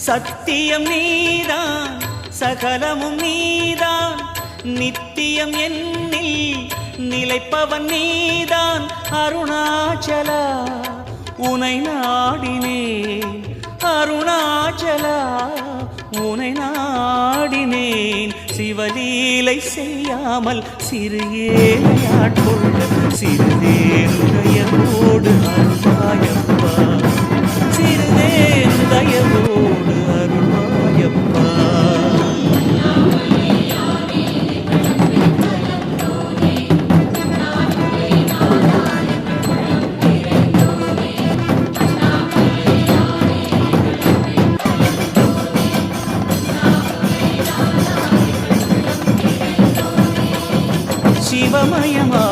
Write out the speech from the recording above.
சத்தியம் நீதான் சகலமும் நீதான் நித்தியம் என்னில் நிலைப்பவன் நீதான் அருணாச்சலா உனை நாடினேன் அருணாச்சலா உனை நாடினேன் சிவலீலை செய்யாமல் சிறு ஏழையாட்கொள்ள சிறுதேனுதயவோடு அருள்வாயப்பா சிறுதேனுதயவோடு அருள்வாயப்பா சிவமயமா